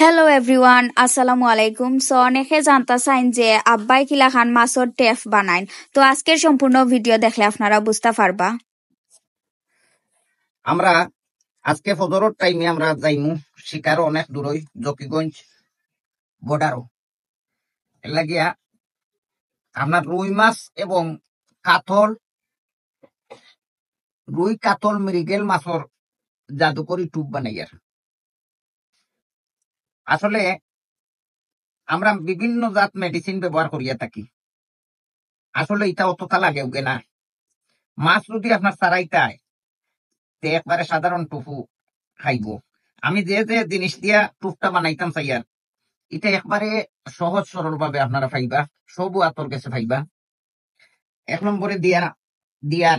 Hello everyone, আসসালামু আলাইকুম। So অনেকে জানতা চাইন যে আব্বাই কিলা খান মাছর টেফ বানাইন। তো আজকের সম্পূর্ণ ভিডিও দেখলে আপনারা বুঝতে পারবা। আমরা আজকে ফজরের টাইমে আমরা যাইমু শিকার অনেক দূরই জকিগঞ্জ বর্ডারও লাগিয়া আপনার রুই মাছ এবং কাতল রুই কাতল মৃগেল মাছর জাদুকরি টুপ বানাইয়ার। আসলে আমরা বিভিন্ন জাত মেডিসিন ব্যবহার করিয়া থাকি। আসলে এটা অতটা লাগে ওকে না। মাছ যদি আপনার সারাইতায় তে একবারে সাধারণ টুফু খাইব। আমি যে যে জিনিস দিয়া টুপটা বানাইতাম চাইয়ার, এটা একবারে সহজ সরল ভাবে আপনারা পাইবা, সবু আতর কাছে পাইবা। এক নম্বরে দিয়া দিয়া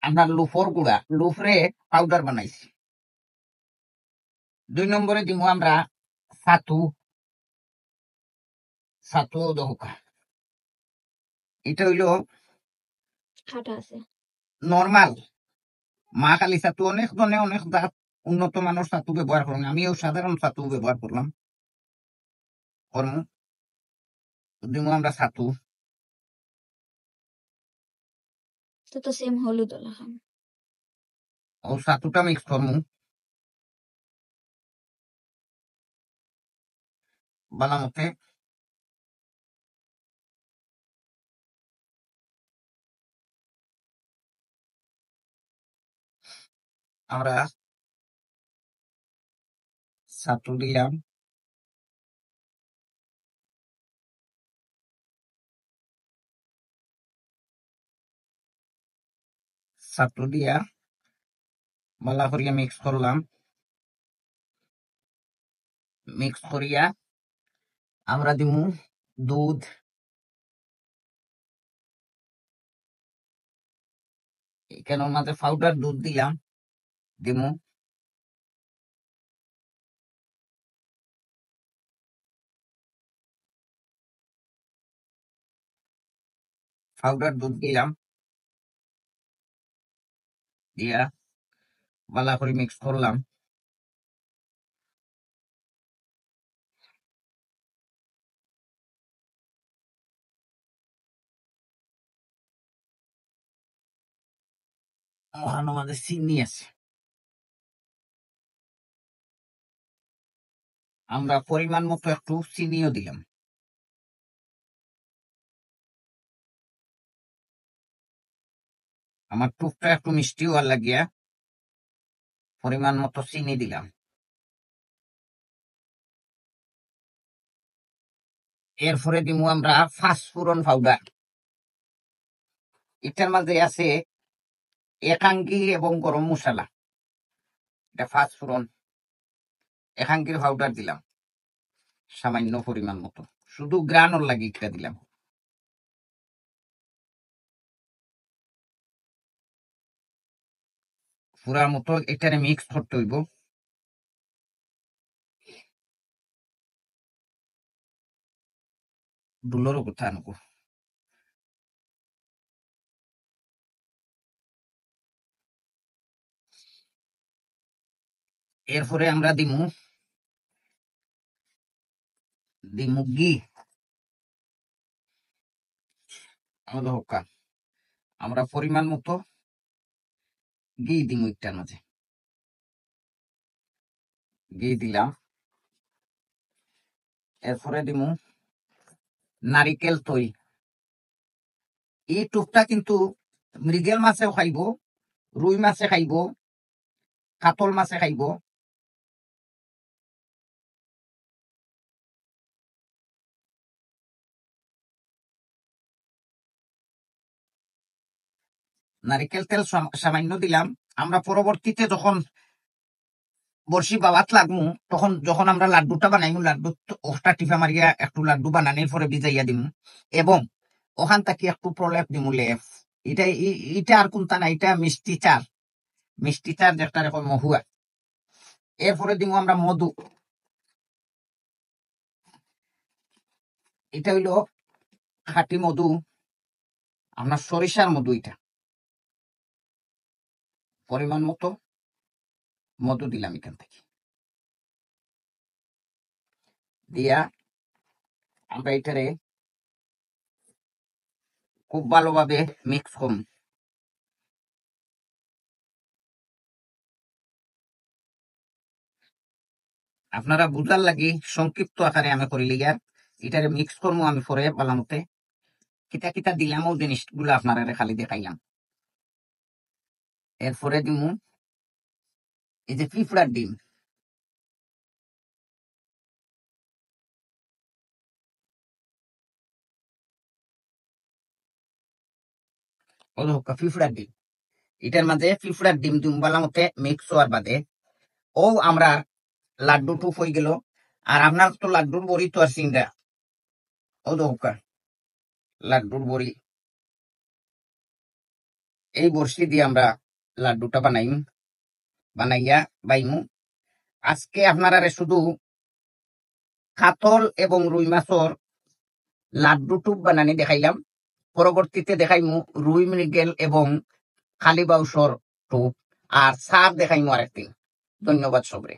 আপনার লুফর গুঁড়া লুফরে পাউডার বানাইছি। 2 নম্বরে দিব আমরা ছাতু ছাতু দহকা। এটা হইল নর্মাল মা কালী ছাতু। অনেক জনে অনেক জাত উন্নত মানের ছাতু ব্যবহার করেন, আমিও সাধারণ ছাতু ব্যবহার করলাম করমু। দিব আমরা ছাতু, তো সেম হলুদ ও ছাতুটা মিক্স করমু বালা মতে। আমরা ছাতু দিলাম, ছাতু দিয়া বালা করিয়া মিক্স করলাম। মিক্স করিয়া আমরা দিমু দুধ, এখানের মাঝে পাউডার দুধ দিলাম, দিমু পাউডার দুধ দিলাম, দিয়া বালা করে মিক্স করলাম। ওখানে মাঝে চিনি আছে, আমরা পরিমাণ মতো একটু চিনিও দিলাম। আমার টুকটা একটু মিষ্টি হওয়ার লাগিয়া পরিমাণ মতো চিনি দিলাম। এরপরে দিমু আমরা ফাঁসফোড়ন পাউডার। এটার মাঝে আছে একাঙ্গি এবং গরম মশলা। এটা ফাঁসফোড়ন একাঙ্গির পাউডার দিলাম সামান্য পরিমাণ মতো, শুধু গ্রানোর লাগে এটা দিলাম। পুরা মতো এটারে মিক্স করতে হইব। দুলোরও কোথা আনবো। এরপরে আমরা দিমু ঘি। আমরা পরিমাণ মতো ঘি দিমু একটার মাঝে, ঘি দিলাম। এরপরে দিমু নারিকেল তৈল। এই টুকটা কিন্তু মৃগেল মাছে খাইব, রুই মাছে খাইব, কাতল মাছে খাইব। নারিকেল তেল সামান্য দিলাম। আমরা পরবর্তীতে যখন বর্ষি বাবাত লাগমু, তখন যখন আমরা লাড্ডুটা বানাইমু, লাড্ডু ওটা টিফা মারিয়া একটু লাড্ডু বানানোর পরে ভিজাইয়া দিমু এবং ওখান থেকে একটু প্রলেপ দিমু লেপ। এটা আর কোনটা না, এটা মিষ্টি চার যেটা রকম মহুয়া। এরপরে দিমু আমরা মধু। এটা হইল খাঁটি মধু, আপনার সরিষার মধু। এটা পরিমাণ মতো মধু দিলাম এখান থেকে। দিয়া আমরা এটারে খুব ভালোভাবে মিক্স করুন। আপনারা বুঝার লাগি সংক্ষিপ্ত আকারে আমি করি লিগার এটারে মিক্স করবো আমি পরে বালামতে কিতা কিতা দিলাম ও জিনিসগুলো আপনারা খালি দেখাইলাম। এরপরে দিমু এই যে পিঁপড়ার ডিম, পিঁপড়ার ডিম এটার মাঝে পিঁপড়ার ডিম দিম বালামতে মিক্স হওয়ার বাদে ও আমরা লাড্ডু টুপ হয়ে গেল। আর আপনার তো লাড্ডুর বড়ি তো আর চিন্তা ও দোকা লাড্ডুর বড়ি এই বর্ষি দিয়ে আমরা লাড্ডুটা বানাইয়া বাইমু। আজকে আপনারা শুধু কাতল এবং রুই মাছর লাড্ডু টুপ বানানি দেখাইলাম, পরবর্তীতে দেখাইমু রুই মৃগেল এবং খালি বাউসর টুপ আর সার দেখাইমু আরেকদিন। ধন্যবাদ সবরে।